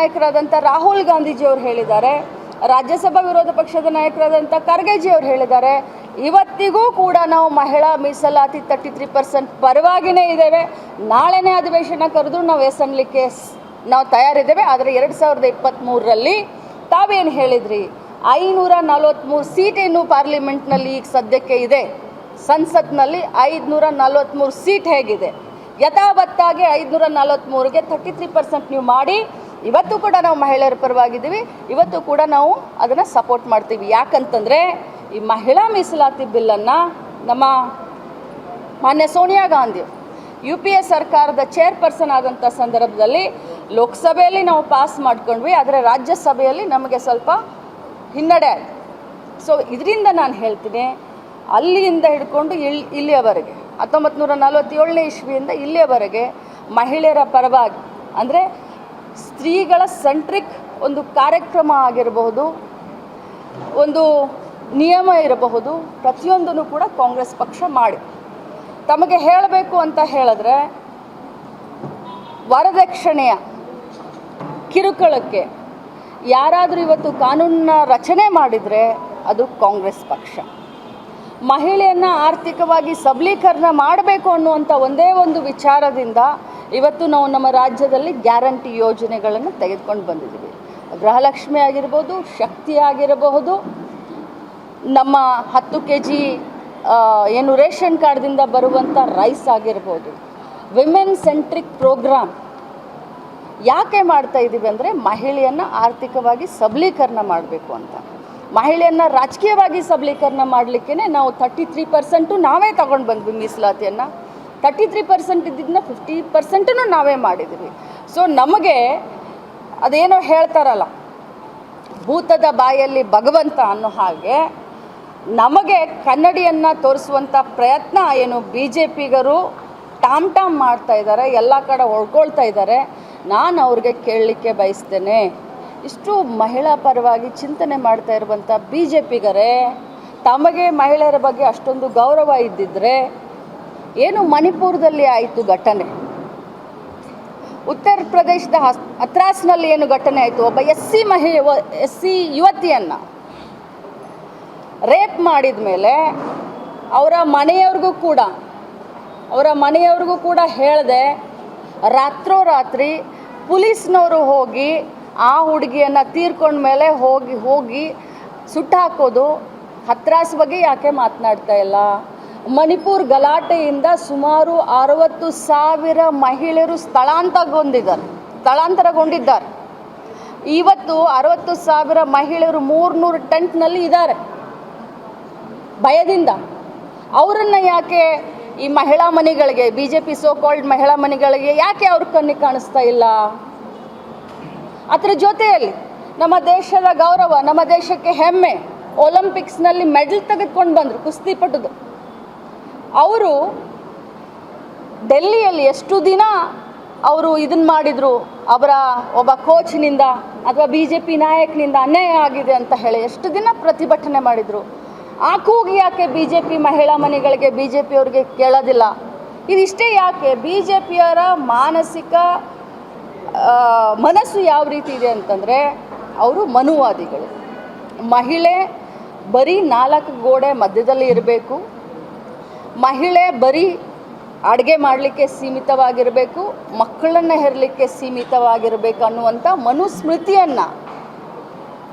ನಾಯಕರಾದಂಥ ರಾಹುಲ್ ಗಾಂಧೀಜಿಯವರು ಹೇಳಿದ್ದಾರೆ, ರಾಜ್ಯಸಭಾ ವಿರೋಧ ಪಕ್ಷದ ನಾಯಕರಾದಂಥ ಖರ್ಗೆಜಿಯವರು ಹೇಳಿದ್ದಾರೆ. ಇವತ್ತಿಗೂ ಕೂಡ ನಾವು ಮಹಿಳಾ ಮೀಸಲಾತಿ 33% ಪರವಾಗಿಯೇ ಇದ್ದೇವೆ. ನಾಳೆನೇ ಅಧಿವೇಶನ ಕರೆದು ನಾವು ಎಸೆಯಲಿಕ್ಕೆ ನಾವು ತಯಾರಿದ್ದೇವೆ. ಆದರೆ 2023ರಲ್ಲಿ ತಾವೇನು ಹೇಳಿದ್ರಿ, 543 ಸೀಟ್ ಏನು ಪಾರ್ಲಿಮೆಂಟ್ನಲ್ಲಿ ಈಗ ಸದ್ಯಕ್ಕೆ ಇದೆ, ಸಂಸತ್ನಲ್ಲಿ 543 ಸೀಟ್ ಹೇಗಿದೆ, ಯಥಾವತ್ತಾಗಿ 543ಗೆ 33% ನೀವು ಮಾಡಿ. ಇವತ್ತು ಕೂಡ ನಾವು ಮಹಿಳೆಯರ ಪರವಾಗಿದ್ದೀವಿ, ಇವತ್ತು ಕೂಡ ನಾವು ಅದನ್ನು ಸಪೋರ್ಟ್ ಮಾಡ್ತೀವಿ. ಯಾಕಂತಂದರೆ ಈ ಮಹಿಳಾ ಮೀಸಲಾತಿ ಬಿಲ್ಲನ್ನು ನಮ್ಮ ಮಾನ್ಯ ಸೋನಿಯಾ ಗಾಂಧಿ UPA ಸರ್ಕಾರದ ಚೇರ್ಪರ್ಸನ್ ಆದಂಥ ಸಂದರ್ಭದಲ್ಲಿ ಲೋಕಸಭೆಯಲ್ಲಿ ನಾವು ಪಾಸ್ ಮಾಡ್ಕೊಂಡ್ವಿ, ಆದರೆ ರಾಜ್ಯಸಭೆಯಲ್ಲಿ ನಮಗೆ ಸ್ವಲ್ಪ ಹಿನ್ನಡೆ ಆಯಿತು. ಸೊ ಇದರಿಂದ ನಾನು ಹೇಳ್ತೀನಿ, ಅಲ್ಲಿಂದ ಹಿಡ್ಕೊಂಡು ಇಲ್ಲಿಯವರೆಗೆ 1947ನೇ ಇಸ್ವಿಯಿಂದ ಇಲ್ಲಿಯವರೆಗೆ ಮಹಿಳೆಯರ ಪರವಾಗಿ, ಅಂದರೆ ಸ್ತ್ರೀಗಳ ಸೆಂಟ್ರಿಕ್ ಒಂದು ಕಾರ್ಯಕ್ರಮ ಆಗಿರಬಹುದು, ಒಂದು ನಿಯಮ ಇರಬಹುದು, ಪ್ರತಿಯೊಂದನ್ನು ಕೂಡ ಕಾಂಗ್ರೆಸ್ ಪಕ್ಷ ಮಾಡಿ. ತಮಗೆ ಹೇಳಬೇಕು ಅಂತ ಹೇಳಿದ್ರೆ, ವರದಕ್ಷಿಣೆಯ ಕಿರುಕುಳಕ್ಕೆ ಯಾರಾದರೂ ಇವತ್ತು ಕಾನೂನನ್ನ ರಚನೆ ಮಾಡಿದರೆ ಅದು ಕಾಂಗ್ರೆಸ್ ಪಕ್ಷ. ಮಹಿಳೆಯನ್ನು ಆರ್ಥಿಕವಾಗಿ ಸಬಲೀಕರಣ ಮಾಡಬೇಕು ಅನ್ನುವಂಥ ಒಂದೇ ಒಂದು ವಿಚಾರದಿಂದ ಇವತ್ತು ನಾವು ನಮ್ಮ ರಾಜ್ಯದಲ್ಲಿ ಗ್ಯಾರಂಟಿ ಯೋಜನೆಗಳನ್ನು ತೆಗೆದುಕೊಂಡು ಬಂದಿದ್ದೀವಿ. ಗೃಹಲಕ್ಷ್ಮಿ ಆಗಿರ್ಬೋದು, ಶಕ್ತಿ ಆಗಿರಬಹುದು, ನಮ್ಮ 10 kg ಏನು ರೇಷನ್ ಕಾರ್ಡ್ದಿಂದ ಬರುವಂಥ ರೈಸ್ ಆಗಿರ್ಬೋದು, ವಿಮೆನ್ ಸೆಂಟ್ರಿಕ್ ಪ್ರೋಗ್ರಾಮ್ ಯಾಕೆ ಮಾಡ್ತಾ ಇದ್ದೀವಿ ಅಂದರೆ ಮಹಿಳೆಯನ್ನು ಆರ್ಥಿಕವಾಗಿ ಸಬಲೀಕರಣ ಮಾಡಬೇಕು ಅಂತ. ಮಹಿಳೆಯನ್ನು ರಾಜಕೀಯವಾಗಿ ಸಬಲೀಕರಣ ಮಾಡಲಿಕ್ಕೆ ನಾವು 33% ನಾವೇ ತಗೊಂಡು ಬಂದ್ವಿ ಮೀಸಲಾತಿಯನ್ನು. 33% ಇದ್ದಿದ್ದನ್ನ 50% ನಾವೇ ಮಾಡಿದ್ವಿ. ಸೊ ನಮಗೆ ಅದೇನೋ ಹೇಳ್ತಾರಲ್ಲ, ಭೂತದ ಬಾಯಲ್ಲಿ ಭಗವಂತ ಅನ್ನೋ ಹಾಗೆ ನಮಗೆ ಕನ್ನಡಿಯನ್ನು ತೋರಿಸುವಂಥ ಪ್ರಯತ್ನ ಏನು BJPಗರು ಟಾಮ್ ಮಾಡ್ತಾ ಇದ್ದಾರೆ, ಎಲ್ಲ ಕಡೆ ಹೊಡ್ಕೊಳ್ತಾ ಇದ್ದಾರೆ. ನಾನು ಅವ್ರಿಗೆ ಕೇಳಲಿಕ್ಕೆ ಬಯಸ್ತೇನೆ, ಇಷ್ಟು ಮಹಿಳಾ ಪರವಾಗಿ ಚಿಂತನೆ ಮಾಡ್ತಾ ಇರುವಂಥ BJPಗರೇ, ತಮಗೆ ಮಹಿಳೆಯರ ಬಗ್ಗೆ ಅಷ್ಟೊಂದು ಗೌರವ ಇದ್ದಿದ್ದರೆ ಏನು ಮಣಿಪುರದಲ್ಲಿ ಆಯಿತು ಘಟನೆ, ಉತ್ತರ ಪ್ರದೇಶದ ಹತ್ರಾಸ್ನಲ್ಲಿ ಏನು ಘಟನೆ ಆಯಿತು, ಒಬ್ಬ SC ಯುವತಿಯನ್ನು ರೇಪ್ ಮಾಡಿದ ಮೇಲೆ ಅವರ ಮನೆಯವ್ರಿಗೂ ಕೂಡ ಹೇಳಿದೆ, ರಾತ್ರೋರಾತ್ರಿ ಪೊಲೀಸ್ನವರು ಹೋಗಿ ಆ ಹುಡುಗಿಯನ್ನು ತೀರ್ಕೊಂಡ ಮೇಲೆ ಹೋಗಿ ಸುಟ್ಟಾಕೋದು. ಹತ್ರಾಸ್ ಬಗ್ಗೆ ಯಾಕೆ ಮಾತನಾಡ್ತಾ ಇಲ್ಲ? ಮಣಿಪುರ ಗಲಾಟೆಯಿಂದ ಸುಮಾರು 60,000 ಮಹಿಳೆಯರು ಸ್ಥಳಾಂತರಗೊಂಡಿದ್ದಾರೆ. ಇವತ್ತು 60,000 ಮಹಿಳೆಯರು 300 ಟೆಂಟ್ನಲ್ಲಿ ಇದ್ದಾರೆ ಭಯದಿಂದ. ಅವರನ್ನು ಯಾಕೆ ಈ ಮಹಿಳಾ ಮನೆಗಳಿಗೆ, BJP ಸೋ ಕಾಲ್ಡ್ ಮಹಿಳಾ ಮನೆಗಳಿಗೆ ಯಾಕೆ ಅವ್ರ ಕಣ್ಣಿಗೆ ಕಾಣಿಸ್ತಾ ಇಲ್ಲ? ಅದರ ಜೊತೆಯಲ್ಲಿ ನಮ್ಮ ದೇಶದ ಗೌರವ, ನಮ್ಮ ದೇಶಕ್ಕೆ ಹೆಮ್ಮೆ, ಒಲಿಂಪಿಕ್ಸ್ನಲ್ಲಿ ಮೆಡಲ್ ತೆಗೆದುಕೊಂಡು ಬಂದರು ಕುಸ್ತಿಪಟುದು. ಅವರು ಡೆಲ್ಲಿಯಲ್ಲಿ ಎಷ್ಟು ದಿನ ಅವರು ಇದನ್ನು ಮಾಡಿದರು, ಅವರ ಒಬ್ಬ ಕೋಚ್ನಿಂದ ಅಥವಾ BJP ನಾಯಕನಿಂದ ಅನ್ಯಾಯ ಆಗಿದೆ ಅಂತ ಹೇಳಿ ಎಷ್ಟು ದಿನ ಪ್ರತಿಭಟನೆ ಮಾಡಿದರು. ಆ ಕೂಗಿ ಯಾಕೆ BJP ಮಹಿಳಾ ಮನೆಗಳಿಗೆ BJPಯವ್ರಿಗೆ ಕೇಳೋದಿಲ್ಲ? ಇದಿಷ್ಟೇ ಯಾಕೆ? BJPಯವರ ಮನಸ್ಸು ಯಾವ ರೀತಿ ಇದೆ ಅಂತಂದರೆ, ಅವರು ಮನುವಾದಿಗಳು. ಮಹಿಳೆ ಬರೀ 4 ಗೋಡೆ ಮಧ್ಯದಲ್ಲಿ ಇರಬೇಕು, ಮಹಿಳೆ ಬರೀ ಅಡುಗೆ ಮಾಡಲಿಕ್ಕೆ ಸೀಮಿತವಾಗಿರಬೇಕು, ಮಕ್ಕಳನ್ನು ಹೆರಲಿಕ್ಕೆ ಸೀಮಿತವಾಗಿರಬೇಕು ಅನ್ನುವಂಥ ಮನುಸ್ಮೃತಿಯನ್ನು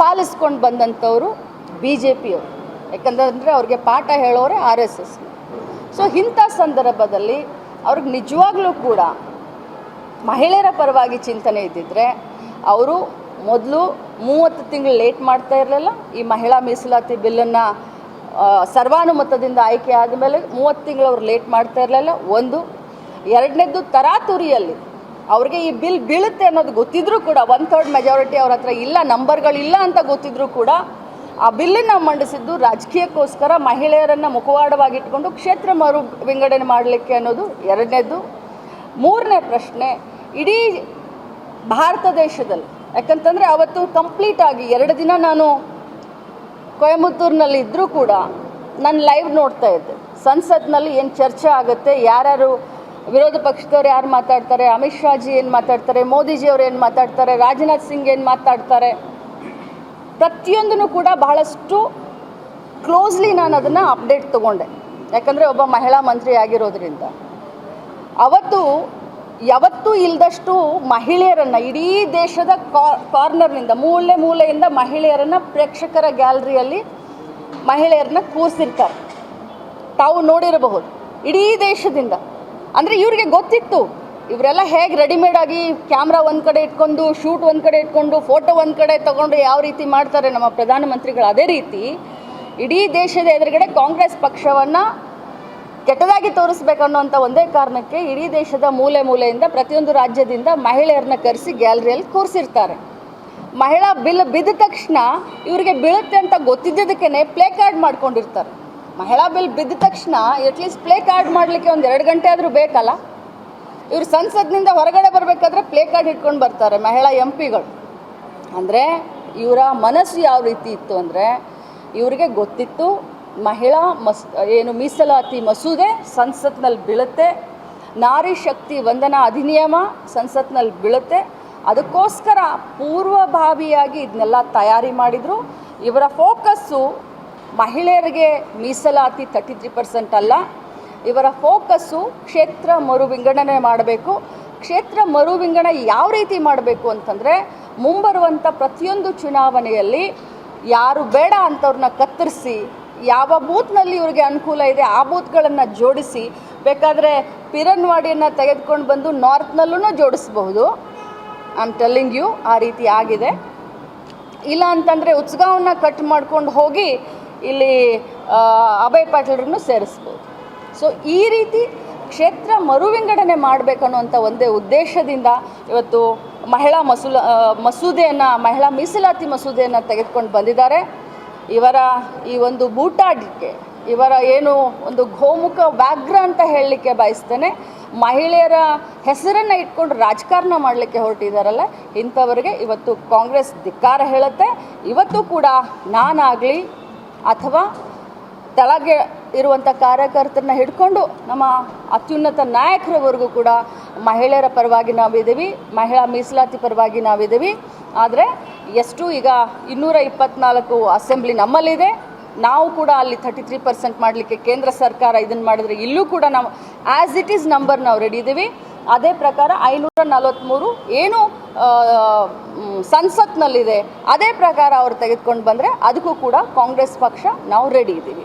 ಪಾಲಿಸ್ಕೊಂಡು ಬಂದಂಥವರು BJPಯವರು. ಯಾಕಂದರೆ ಅವ್ರಿಗೆ ಪಾಠ ಹೇಳೋರೆ RSS. ಸೊ ಇಂಥ ಸಂದರ್ಭದಲ್ಲಿ ಅವ್ರಿಗೆ ನಿಜವಾಗ್ಲೂ ಕೂಡ ಮಹಿಳೆಯರ ಪರವಾಗಿ ಚಿಂತನೆ ಇದ್ದಿದ್ದರೆ ಅವರು ಮೊದಲು 30 ತಿಂಗಳು ಲೇಟ್ ಮಾಡ್ತಾ ಇರಲಿಲ್ಲ. ಈ ಮಹಿಳಾ ಮೀಸಲಾತಿ ಬಿಲ್ಲನ್ನು ಸರ್ವಾನುಮತದಿಂದ ಆಯ್ಕೆ ಆದಮೇಲೆ 30 ತಿಂಗಳು ಅವ್ರು ಲೇಟ್ ಮಾಡ್ತಾ ಇರಲಿಲ್ಲ. ಒಂದು. ಎರಡನೇದು, ತರಾತುರಿಯಲ್ಲಿ ಅವ್ರಿಗೆ ಈ ಬಿಲ್ ಬೀಳುತ್ತೆ ಅನ್ನೋದು ಗೊತ್ತಿದ್ರೂ ಕೂಡ, 1/3 ಮೆಜಾರಿಟಿ ಅವ್ರ ಹತ್ರ ಇಲ್ಲ, ನಂಬರ್ಗಳಿಲ್ಲ ಅಂತ ಗೊತ್ತಿದ್ರೂ ಕೂಡ ಆ ಬಿಲ್ಲನ್ನು ಮಂಡಿಸಿದ್ದು ರಾಜಕೀಯಕ್ಕೋಸ್ಕರ, ಮಹಿಳೆಯರನ್ನು ಮುಖವಾಡವಾಗಿಟ್ಕೊಂಡು ಕ್ಷೇತ್ರ ಮರು ವಿಂಗಡಣೆ ಮಾಡಲಿಕ್ಕೆ ಅನ್ನೋದು ಎರಡನೇದು. ಮೂರನೇ ಪ್ರಶ್ನೆ, ಇಡೀ ಭಾರತ ದೇಶದಲ್ಲಿ, ಯಾಕಂತಂದರೆ ಅವತ್ತು ಕಂಪ್ಲೀಟಾಗಿ 2 ದಿನ ನಾನು ಕೊಯಮತ್ತೂರಿನಲ್ಲಿ ಇದ್ದರೂ ಕೂಡ ನಾನು ಲೈವ್ ನೋಡ್ತಾ ಇದ್ದೆ. ಸಂಸತ್ನಲ್ಲಿ ಏನು ಚರ್ಚೆ ಆಗುತ್ತೆ, ಯಾರ್ಯಾರು ವಿರೋಧ ಪಕ್ಷದವ್ರು ಯಾರು ಮಾತಾಡ್ತಾರೆ, ಅಮಿತ್ ಶಾಜಿ ಏನು ಮಾತಾಡ್ತಾರೆ, ಮೋದಿಜಿಯವ್ರು ಏನು ಮಾತಾಡ್ತಾರೆ, ರಾಜನಾಥ್ ಸಿಂಗ್ ಏನು ಮಾತಾಡ್ತಾರೆ, ಪ್ರತಿಯೊಂದನ್ನು ಕೂಡ ಬಹಳಷ್ಟು ಕ್ಲೋಸ್ಲಿ ನಾನು ಅದನ್ನು ಅಪ್ಡೇಟ್ ತೊಗೊಂಡೆ. ಯಾಕಂದರೆ ಒಬ್ಬ ಮಹಿಳಾ ಮಂತ್ರಿ ಆಗಿರೋದ್ರಿಂದ ಅವತ್ತು ಯಾವತ್ತೂ ಇಲ್ಲದಷ್ಟು ಮಹಿಳೆಯರನ್ನು ಇಡೀ ದೇಶದ ಕಾರ್ನರ್ನಿಂದ ಮೂಲೆಯಿಂದ ಮಹಿಳೆಯರನ್ನು ಪ್ರೇಕ್ಷಕರ ಗ್ಯಾಲರಿಯಲ್ಲಿ ಮಹಿಳೆಯರನ್ನ ಕೂರಿಸಿರ್ತಾರೆ. ತಾವು ನೋಡಿರಬಹುದು ಇಡೀ ದೇಶದಿಂದ. ಅಂದರೆ ಇವ್ರಿಗೆ ಗೊತ್ತಿತ್ತು ಇವರೆಲ್ಲ ಹೇಗೆ ರೆಡಿಮೇಡ್ ಆಗಿ ಕ್ಯಾಮ್ರಾ ಒಂದು ಕಡೆ ಇಟ್ಕೊಂಡು, ಶೂಟ್ ಒಂದು ಕಡೆ ಇಟ್ಕೊಂಡು, ಫೋಟೋ ಒಂದು ಕಡೆ ತೊಗೊಂಡು ಯಾವ ರೀತಿ ಮಾಡ್ತಾರೆ ನಮ್ಮ ಪ್ರಧಾನಮಂತ್ರಿಗಳು. ಅದೇ ರೀತಿ ಇಡೀ ದೇಶದ ಎದುರುಗಡೆ ಕಾಂಗ್ರೆಸ್ ಪಕ್ಷವನ್ನು ಕೆಟ್ಟದಾಗಿ ತೋರಿಸ್ಬೇಕನ್ನೋಂಥ ಒಂದೇ ಕಾರಣಕ್ಕೆ ಇಡೀ ದೇಶದ ಮೂಲೆಯಿಂದ ಪ್ರತಿಯೊಂದು ರಾಜ್ಯದಿಂದ ಮಹಿಳೆಯರನ್ನ ಕರೆಸಿ ಗ್ಯಾಲರಿಯಲ್ಲಿ ಕೂರಿಸಿರ್ತಾರೆ. ಮಹಿಳಾ ಬಿಲ್ ಬಿದ್ದ ತಕ್ಷಣ ಇವರಿಗೆ ಬೀಳುತ್ತೆ ಅಂತ ಗೊತ್ತಿದ್ದದಕ್ಕೇ ಪ್ಲೇ ಕಾರ್ಡ್ ಮಾಡ್ಕೊಂಡಿರ್ತಾರೆ. ಮಹಿಳಾ ಬಿಲ್ ಬಿದ್ದ ತಕ್ಷಣ ಅಟ್ಲೀಸ್ಟ್ ಪ್ಲೇ ಕಾರ್ಡ್ ಮಾಡಲಿಕ್ಕೆ ಒಂದು 2 ಗಂಟೆ ಆದರೂ ಬೇಕಲ್ಲ. ಇವರು ಸಂಸತ್ನಿಂದ ಹೊರಗಡೆ ಬರಬೇಕಾದ್ರೆ ಪ್ಲೇ ಕಾರ್ಡ್ ಇಟ್ಕೊಂಡು ಬರ್ತಾರೆ ಮಹಿಳಾ MP ಗಳು. ಅಂದರೆ ಇವರ ಮನಸ್ಸು ಯಾವ ರೀತಿ ಇತ್ತು ಅಂದರೆ, ಇವರಿಗೆ ಗೊತ್ತಿತ್ತು ಮಹಿಳಾ ಮೀಸಲಾತಿ ಮಸೂದೆ ಸಂಸತ್ನಲ್ಲಿ ಬೀಳುತ್ತೆ, ನಾರಿ ಶಕ್ತಿ ವಂದನಾ ಅಧಿನಿಯಮ ಸಂಸತ್ನಲ್ಲಿ ಬೀಳುತ್ತೆ. ಅದಕ್ಕೋಸ್ಕರ ಪೂರ್ವಭಾವಿಯಾಗಿ ಇದನ್ನೆಲ್ಲ ತಯಾರಿ ಮಾಡಿದರು. ಇವರ ಫೋಕಸ್ಸು ಮಹಿಳೆಯರಿಗೆ ಮೀಸಲಾತಿ 33% ಅಲ್ಲ, ಇವರ ಫೋಕಸ್ಸು ಕ್ಷೇತ್ರ ಮರು ವಿಂಗಡಣೆ ಮಾಡಬೇಕು. ಕ್ಷೇತ್ರ ಮರು ವಿಂಗಡಣೆ ಯಾವ ರೀತಿ ಮಾಡಬೇಕು ಅಂತಂದರೆ, ಮುಂಬರುವಂಥ ಪ್ರತಿಯೊಂದು ಚುನಾವಣೆಯಲ್ಲಿ ಯಾರು ಬೇಡ ಅಂಥವ್ರನ್ನ ಕತ್ತರಿಸಿ, ಯಾವ ಬೂತ್ನಲ್ಲಿ ಇವರಿಗೆ ಅನುಕೂಲ ಇದೆ ಆ ಬೂತ್ಗಳನ್ನು ಜೋಡಿಸಿ, ಬೇಕಾದರೆ ಪಿರನ್ವಾಡಿಯನ್ನು ತೆಗೆದುಕೊಂಡು ಬಂದು ನಾರ್ತ್ನಲ್ಲೂ ಜೋಡಿಸಬಹುದು. ಐ ಆಮ್ ಟೆಲ್ಲಿಂಗ್ ಯು, ಆ ರೀತಿ ಆಗಿದೆ. ಇಲ್ಲ ಅಂತಂದರೆ ಉತ್ಸವವನ್ನು ಕಟ್ ಮಾಡ್ಕೊಂಡು ಹೋಗಿ ಇಲ್ಲಿ ಅಭಯ್ ಪಾಟೀಲ್ರನ್ನು ಸೇರಿಸ್ಬೋದು. ಸೊ ಈ ರೀತಿ ಕ್ಷೇತ್ರ ಮರು ವಿಂಗಡಣೆ ಮಾಡಬೇಕನ್ನುವಂಥ ಒಂದೇ ಉದ್ದೇಶದಿಂದ ಇವತ್ತು ಮಹಿಳಾ ಮೀಸಲಾತಿ ಮಸೂದೆಯನ್ನು ತೆಗೆದುಕೊಂಡು ಬಂದಿದ್ದಾರೆ. ಇವರ ಈ ಒಂದು ಬೂಟಾಟಕ್ಕೆ, ಇವರ ಏನು ಒಂದು ಗೋಮುಖ ವ್ಯಾಘ್ರ ಅಂತ ಹೇಳಲಿಕ್ಕೆ ಬಯಸ್ತೇನೆ, ಮಹಿಳೆಯರ ಹೆಸರನ್ನು ಇಟ್ಕೊಂಡು ರಾಜಕಾರಣ ಮಾಡಲಿಕ್ಕೆ ಹೊರಟಿದ್ದಾರಲ್ಲ, ಇಂಥವರಿಗೆ ಇವತ್ತು ಕಾಂಗ್ರೆಸ್ ಧಿಕ್ಕಾರ ಹೇಳುತ್ತೆ. ಇವತ್ತು ಕೂಡ ನಾನಾಗಲಿ ಅಥವಾ ತೆಳಗೆ ಇರುವಂಥ ಕಾರ್ಯಕರ್ತರನ್ನ ಹಿಡ್ಕೊಂಡು ನಮ್ಮ ಅತ್ಯುನ್ನತ ನಾಯಕರವರೆಗೂ ಕೂಡ ಮಹಿಳೆಯರ ಪರವಾಗಿ ನಾವಿದ್ದೀವಿ, ಮಹಿಳಾ ಮೀಸಲಾತಿ ಪರವಾಗಿ ನಾವಿದ್ದೀವಿ. ಆದರೆ ಎಷ್ಟು ಈಗ 224 ಅಸೆಂಬ್ಲಿ ನಮ್ಮಲ್ಲಿದೆ. ನಾವು ಕೂಡ ಅಲ್ಲಿ 33% ಮಾಡಲಿಕ್ಕೆ ಕೇಂದ್ರ ಸರ್ಕಾರ ಇದನ್ನು ಮಾಡಿದ್ರೆ ಇಲ್ಲೂ ಕೂಡ ನಾವು ಆ್ಯಸ್ ಇಟ್ ಈಸ್ ನಂಬರ್ ನಾವು ರೆಡಿ ಇದ್ದೀವಿ. ಅದೇ ಪ್ರಕಾರ 543 ಏನು ಸಂಸತ್ನಲ್ಲಿದೆ ಅದೇ ಪ್ರಕಾರ ಅವ್ರು ತೆಗೆದುಕೊಂಡು ಬಂದರೆ ಅದಕ್ಕೂ ಕೂಡ ಕಾಂಗ್ರೆಸ್ ಪಕ್ಷ ನಾವು ರೆಡಿ ಇದ್ದೀವಿ.